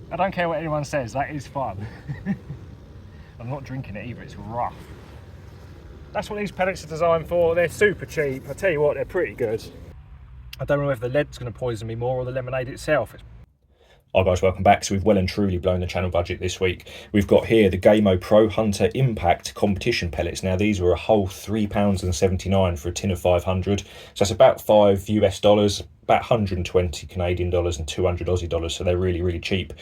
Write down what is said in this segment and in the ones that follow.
I don't care what anyone says, that is fun. I'm not drinking it either, it's rough. That's what these pellets are designed for. They're super cheap. I tell you what, they're pretty good. I don't know if the lead's going to poison me more or the lemonade itself. Hi guys, welcome back. So we've well and truly blown the channel budget this week. We've got here the GAMO Pro Hunter Impact competition pellets. Now these were a whole £3.79 for a tin of 500. So that's about $5 US, about 120 Canadian dollars and 200 Aussie dollars. So they're really, really cheap.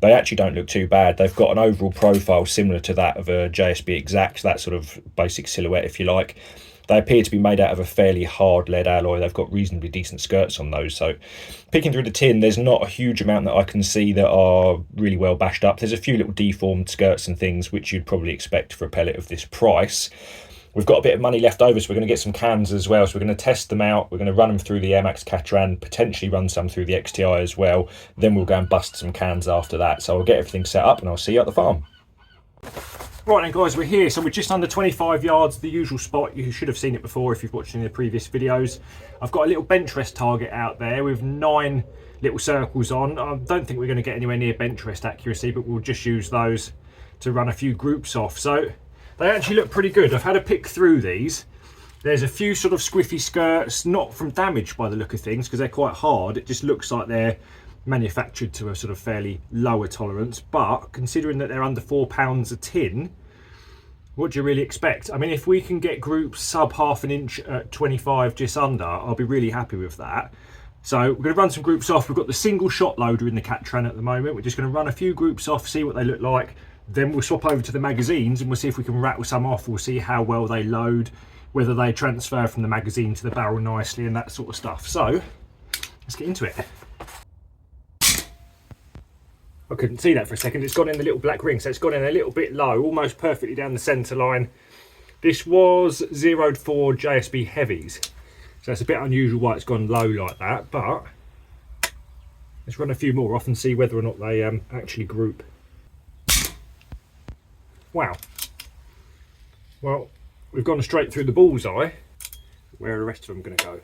They actually don't look too bad. They've got an overall profile similar to that of a JSB Exact, that sort of basic silhouette if you like. They appear to be made out of a fairly hard lead alloy. They've got reasonably decent skirts on those. So picking through the tin, there's not a huge amount that I can see that are really well bashed up. There's a few little deformed skirts and things which you'd probably expect for a pellet of this price. We've got a bit of money left over, so we're going to get some cans as well. So we're going to test them out. We're going to run them through the Air Max Catran, potentially run some through the XTI as well. Then we'll go and bust some cans after that. So I'll get everything set up and I'll see you at the farm. Right then guys, we're here, so we're just under 25 yards, the usual spot. You should have seen it before if you've watched any of the previous videos. I've got a little bench rest target out there with 9 little circles on. I don't think we're going to get anywhere near bench rest accuracy, but we'll just use those to run a few groups off. So they actually look pretty good. I've had a pick through these. There's a few sort of squiffy skirts, not from damage by the look of things, because they're quite hard. It just looks like they're manufactured to a sort of fairly lower tolerance, but considering that they're under £4 a tin, what do you really expect? I mean, if we can get groups sub half an inch at 25 just under, I'll be really happy with that. So we're going to run some groups off. We've got the single shot loader in the Catran at the moment. We're just going to run a few groups off, see what they look like. Then we'll swap over to the magazines and we'll see if we can rattle some off. We'll see how well they load, whether they transfer from the magazine to the barrel nicely and that sort of stuff. So let's get into it. I couldn't see that for a second. It's gone in the little black ring, so it's gone in a little bit low, almost perfectly down the centre line. This was 0'd for JSB heavies, so it's a bit unusual why it's gone low like that, but let's run a few more off and see whether or not they actually group. Wow. Well, we've gone straight through the bullseye. Where are the rest of them going to go?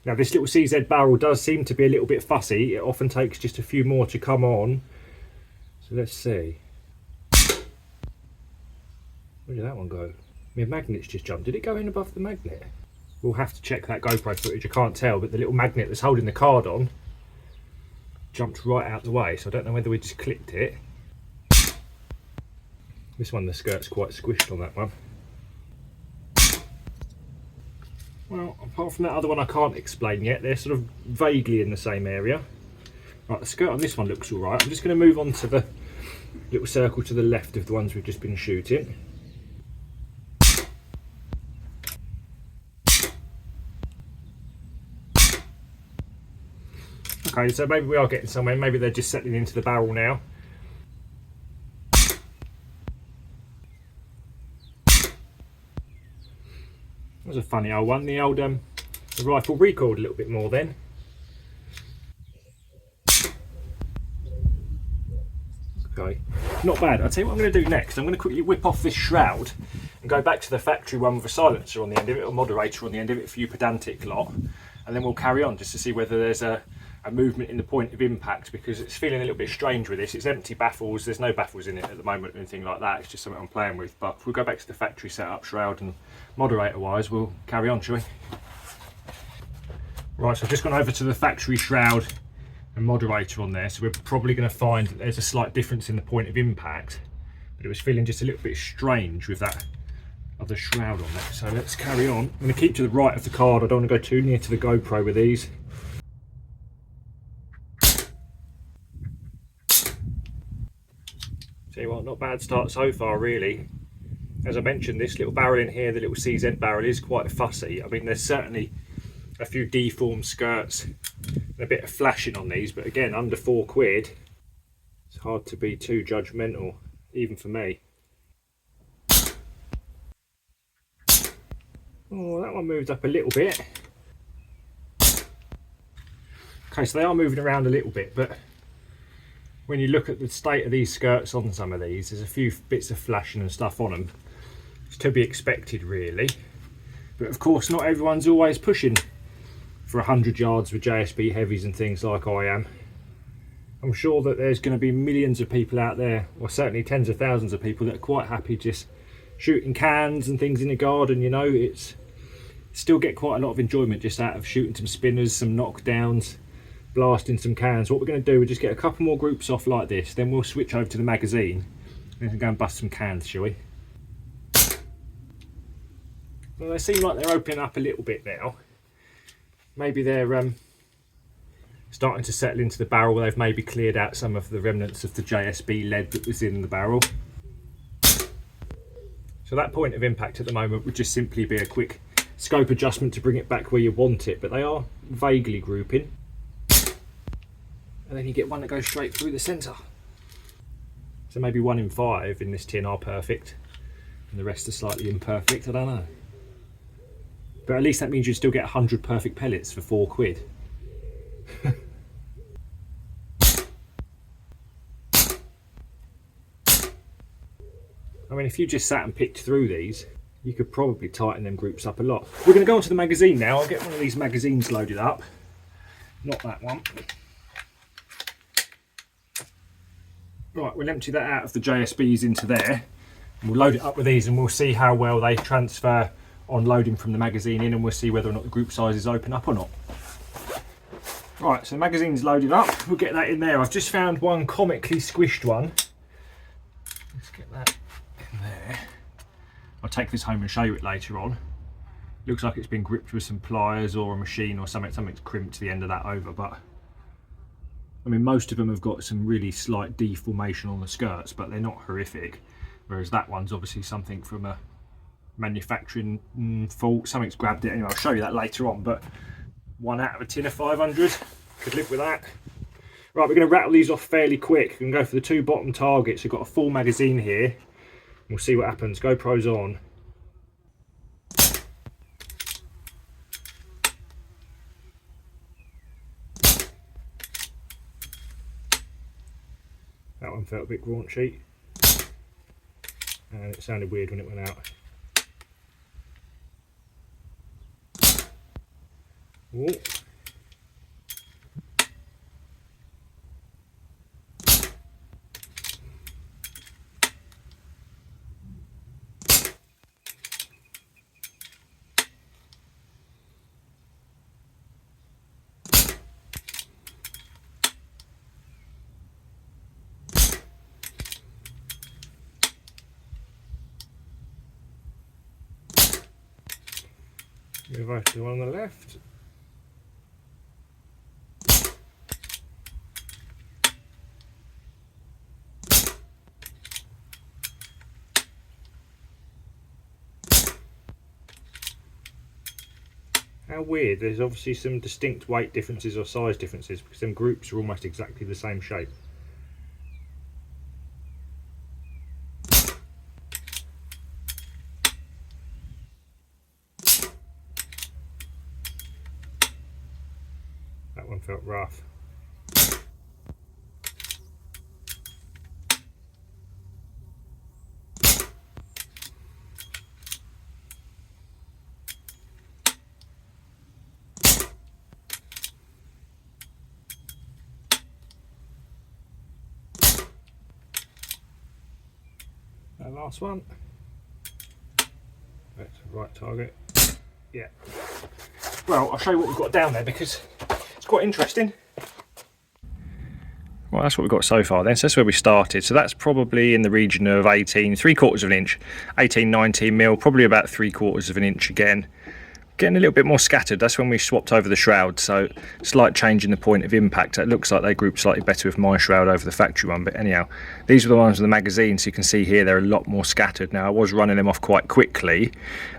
Now this little CZ barrel does seem to be a little bit fussy. It often takes just a few more to come on. So let's see. Where did that one go? My magnet's just jumped. Did it go in above the magnet? We'll have to check that GoPro footage. I can't tell, but the little magnet that's holding the card on jumped right out the way. So I don't know whether we just clipped it. This one, the skirt's quite squished on that one. Well, apart from that other one I can't explain yet. They're sort of vaguely in the same area. Right, the skirt on this one looks all right. I'm just going to move on to the little circle to the left of the ones we've just been shooting. Okay, so maybe we are getting somewhere. Maybe they're just settling into the barrel now. That was a funny old one. The old the rifle recoiled a little bit more then. Okay, not bad. I'll tell you what I'm going to do next. I'm going to quickly whip off this shroud and go back to the factory one with a silencer on the end of it, or moderator on the end of it for you pedantic lot, and then we'll carry on just to see whether there's a movement in the point of impact, because it's feeling a little bit strange with this. It's empty baffles, there's no baffles in it at the moment or anything like that. It's just something I'm playing with, but if we'll go back to the factory setup, shroud and moderator wise, we'll carry on, shall we? Right, so I've just gone over to the factory shroud and moderator on there, so we're probably going to find that there's a slight difference in the point of impact, but it was feeling just a little bit strange with that other shroud on there. So let's carry on. I'm going to keep to the right of the card. I don't want to go too near to the GoPro with these. Tell you what, not bad start so far really. As I mentioned, this little barrel in here, the little CZ barrel, is quite fussy. I mean, there's certainly a few deformed skirts and a bit of flashing on these, but again, under £4, it's hard to be too judgmental, even for me. Oh, that one moved up a little bit. Okay, so they are moving around a little bit, but when you look at the state of these skirts on some of these, there's a few bits of flashing and stuff on them. It's to be expected really, but of course not everyone's always pushing for 100 yards with JSB heavies and things like I am. I'm sure that there's going to be millions of people out there, or certainly tens of thousands of people, that are quite happy just shooting cans and things in the garden. You know, it's still get quite a lot of enjoyment just out of shooting some spinners, some knockdowns, blasting some cans. What we're going to do, we'll just get a couple more groups off like this, then we'll switch over to the magazine and go and bust some cans, shall we? Well, they seem like they're opening up a little bit now. Maybe they're starting to settle into the barrel, where they've maybe cleared out some of the remnants of the JSB lead that was in the barrel. So that point of impact at the moment would just simply be a quick scope adjustment to bring it back where you want it, but they are vaguely grouping. And then you get one that goes straight through the centre. So maybe 1 in 5 in this tin are perfect, and the rest are slightly imperfect, I don't know. But at least that means you still get 100 perfect pellets for £4. I mean, if you just sat and picked through these, you could probably tighten them groups up a lot. We're going to go onto the magazine now. I'll get one of these magazines loaded up. Not that one. Right, we'll empty that out of the JSBs into there. And we'll load it up with these, and we'll see how well they transfer on loading from the magazine in, and we'll see whether or not the group sizes open up or not. Right, so the magazine's loaded up. We'll get that in there. I've just found one comically squished one. Let's get that in there. I'll take this home and show you it later on. Looks like it's been gripped with some pliers or a machine or something. Something's crimped the end of that over, but I mean, most of them have got some really slight deformation on the skirts, but they're not horrific. Whereas that one's obviously something from a manufacturing fault. Something's grabbed it. Anyway, I'll show you that later on, but 1 out of a tin of 500, could live with that. Right, we're going to rattle these off fairly quick and go for the 2 bottom targets. We've got a full magazine here. We'll see what happens. GoPro's on. That one felt a bit raunchy, and it sounded weird when it went out. Ooh. Move over to the one on the left. How weird, there's obviously some distinct weight differences or size differences, because them groups are almost exactly the same shape. That one felt rough. That last one. That's the right target. Yeah. Well, I'll show you what we've got down there, because it's quite interesting. Well, that's what we've got so far then. So that's where we started. So that's probably in the region of 18, 3/4 of an inch, 18, 19 mil, probably about 3/4 of an inch again. Getting a little bit more scattered. That's when we swapped over the shroud, so slight change in the point of impact. It looks like they grouped slightly better with my shroud over the factory one, but anyhow, these are the ones with the magazine, so you can see here they're a lot more scattered. Now, I was running them off quite quickly.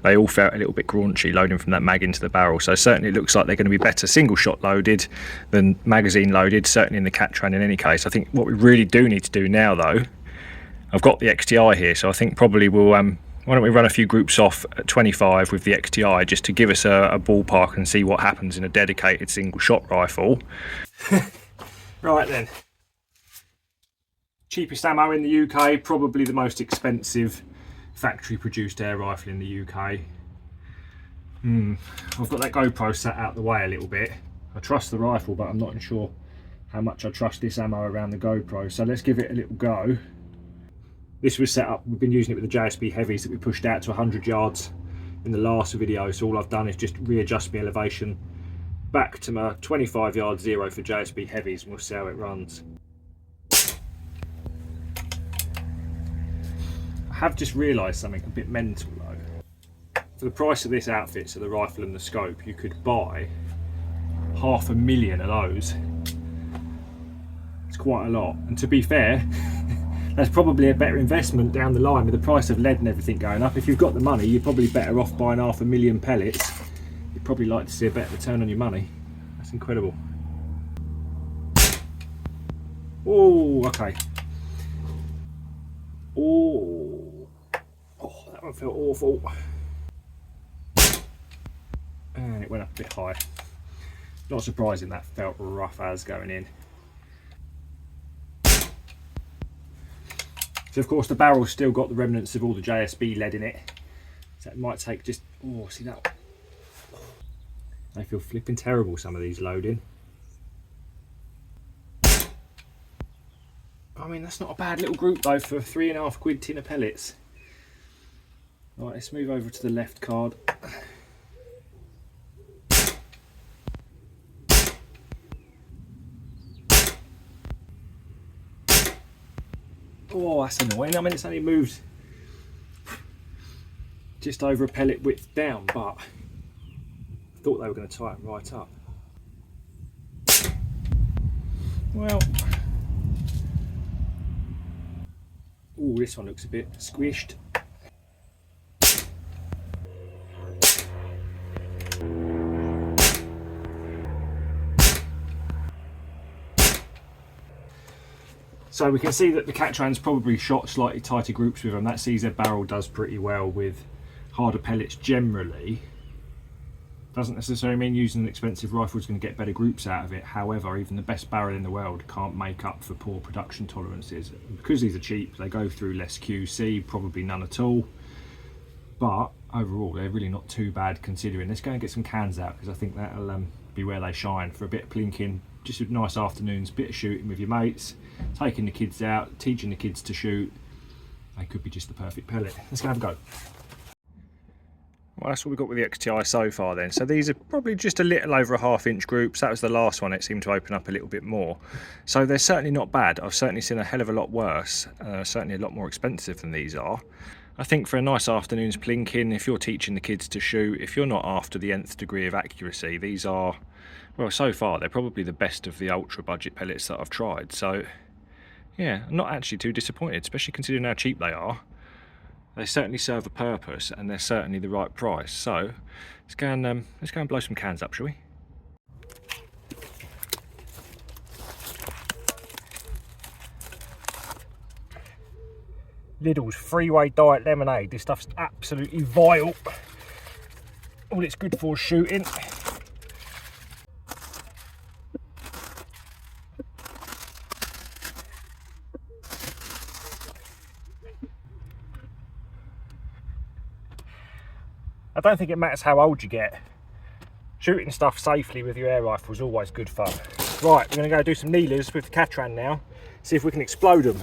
They all felt a little bit graunchy loading from that mag into the barrel, so certainly it looks like they're going to be better single shot loaded than magazine loaded, certainly in the cat train in any case. I think what we really do need to do now though, I've got the XTI here, so I think probably we'll why don't we run a few groups off at 25 with the XTI, just to give us a ballpark and see what happens in a dedicated single shot rifle. Right then. Cheapest ammo in the UK, probably the most expensive factory produced air rifle in the UK. I've got that GoPro set out the way a little bit. I trust the rifle, but I'm not sure how much I trust this ammo around the GoPro. So let's give it a little go. This was set up, we've been using it with the JSB heavies that we pushed out to 100 yards in the last video. So all I've done is just readjust my elevation back to my 25 yard zero for JSB heavies, and we'll see how it runs. I have just realised something a bit mental though. For the price of this outfit, so the rifle and the scope, you could buy 500,000 of those. It's quite a lot, and to be fair, that's probably a better investment down the line with the price of lead and everything going up. If you've got the money, you're probably better off buying 500,000 pellets. You'd probably like to see a better return on your money. That's incredible. Oh, okay. Oh, that one felt awful. And it went up a bit high. Not surprising that felt rough as going in. So of course the barrel's still got the remnants of all the JSB lead in it. So it might take just, oh, see that one? They feel flipping terrible, some of these loading. I mean, that's not a bad little group though for a £3.5 tin of pellets. Right, let's move over to the left card. Oh, that's annoying. I mean, it's only moved just over a pellet width down, but I thought they were going to tighten right up. Well, oh, this one looks a bit squished. So we can see that the Catran's probably shot slightly tighter groups with them. That CZ barrel does pretty well with harder pellets generally. Doesn't necessarily mean using an expensive rifle is going to get better groups out of it. However, even the best barrel in the world can't make up for poor production tolerances. Because these are cheap, they go through less QC, probably none at all. But overall, they're really not too bad considering. Let's go and get some cans out, because I think that'll be where they shine for a bit of plinking. Just a nice afternoon's bit of shooting with your mates, taking the kids out, teaching the kids to shoot. They could be just the perfect pellet. Let's go have a go. Well, that's what we've got with the XTI so far then. So these are probably just a little over a half-inch groups. That was the last one. It seemed to open up a little bit more. So they're certainly not bad. I've certainly seen a hell of a lot worse. Certainly a lot more expensive than these are. I think for a nice afternoon's plinking, if you're teaching the kids to shoot, if you're not after the nth degree of accuracy, these are, well, so far they're probably the best of the ultra budget pellets that I've tried. So yeah, I'm not actually too disappointed, especially considering how cheap they are. They certainly serve a purpose, and they're certainly the right price. So let's go and blow some cans up, shall we? Lidl's Freeway Diet Lemonade. This stuff's absolutely vile. All it's good for is shooting. I don't think it matters how old you get. Shooting stuff safely with your air rifle is always good fun. Right, we're going to go do some kneelers with the Catran now, see if we can explode them.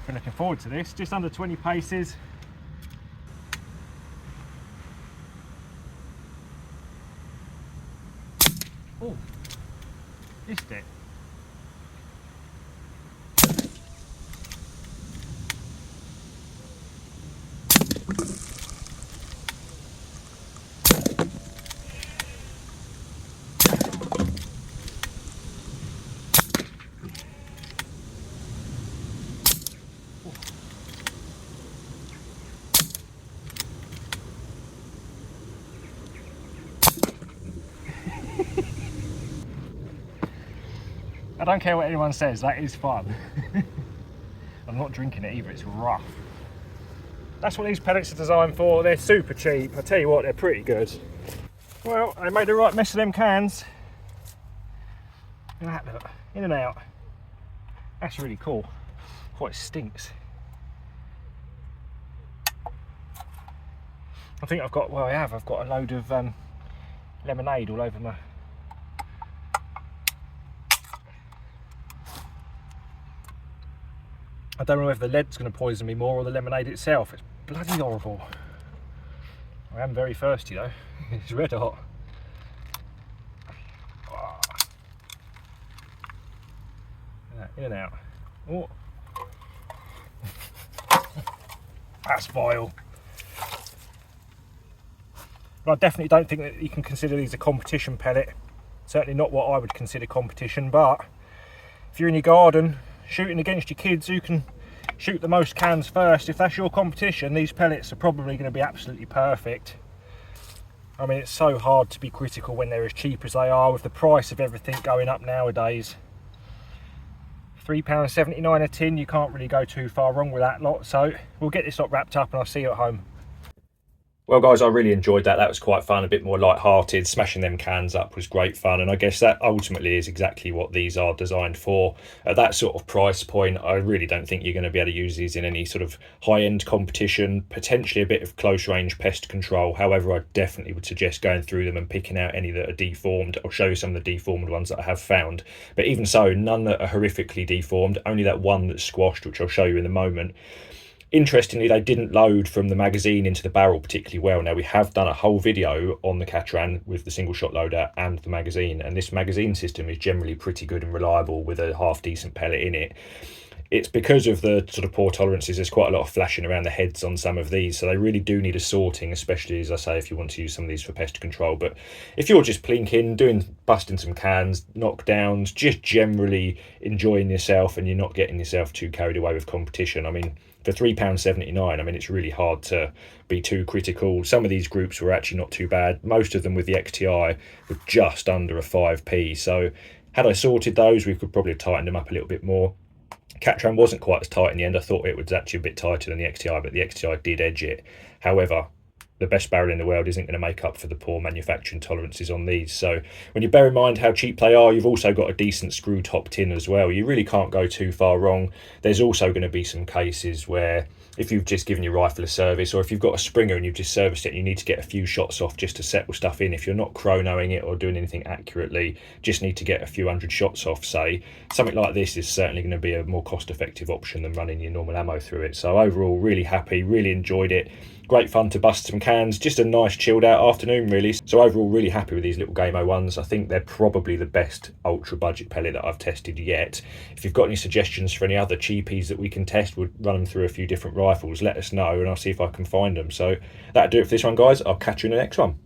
Been looking forward to this. Just under 20 paces. Oh, missed it. I don't care what anyone says, that is fun. I'm not drinking it either, it's rough. That's what these pellets are designed for. They're super cheap. I tell you what, they're pretty good. Well, they made the right mess of them cans. Look at that, look, in and out. That's really cool. Quite stinks. I think I've got, I've got a load of lemonade all over my I don't know if the lead's going to poison me more or the lemonade itself. It's bloody horrible. I am very thirsty though. It's red hot. In and out. Oh. That's vile. But I definitely don't think that you can consider these a competition pellet. Certainly not what I would consider competition, but if you're in your garden shooting against your kids who can shoot the most cans first, if that's your competition, these pellets are probably going to be absolutely perfect. I mean, it's so hard to be critical when they're as cheap as they are with the price of everything going up nowadays. £3.79 a tin, you can't really go too far wrong with that lot. So we'll get this lot wrapped up and I'll see you at home. Well guys, I really enjoyed that. That was quite fun, a bit more light-hearted. Smashing them cans up was great fun, and I guess that ultimately is exactly what these are designed for. At that sort of price point, I really don't think you're going to be able to use these in any sort of high-end competition, potentially a bit of close-range pest control. However, I definitely would suggest going through them and picking out any that are deformed. I'll show you some of the deformed ones that I have found. But even so, none that are horrifically deformed, only that one that's squashed, which I'll show you in a moment. Interestingly, they didn't load from the magazine into the barrel particularly well. Now, we have done a whole video on the Catran with the single shot loader and the magazine, and this magazine system is generally pretty good and reliable with a half decent pellet in it. It's because of the sort of poor tolerances, there's quite a lot of flashing around the heads on some of these, so they really do need a sorting, especially, as I say, if you want to use some of these for pest control. But if you're just plinking, busting some cans, knockdowns, just generally enjoying yourself and you're not getting yourself too carried away with competition, I mean, for £3.79, I mean, it's really hard to be too critical. Some of these groups were actually not too bad. Most of them with the XTI were just under a 5p. So had I sorted those, we could probably have tightened them up a little bit more. Catran wasn't quite as tight in the end. I thought it was actually a bit tighter than the XTI, but the XTI did edge it. However, the best barrel in the world isn't going to make up for the poor manufacturing tolerances on these. So when you bear in mind how cheap they are, you've also got a decent screw top tin as well. You really can't go too far wrong. There's also going to be some cases where if you've just given your rifle a service, or if you've got a Springer and you've just serviced it and you need to get a few shots off just to settle stuff in, if you're not chronoing it or doing anything accurately, just need to get a few hundred shots off, say, something like this is certainly going to be a more cost-effective option than running your normal ammo through it. So overall, really happy, really enjoyed it. Great fun to bust some cans, just a nice chilled out afternoon really. So overall, really happy with these little GAMO ones. I think they're probably the best ultra budget pellet that I've tested yet. If you've got any suggestions for any other cheapies that we can test, we'll run them through a few different rifles, let us know and I'll see if I can find them. So that'll do it for this one guys, I'll catch you in the next one.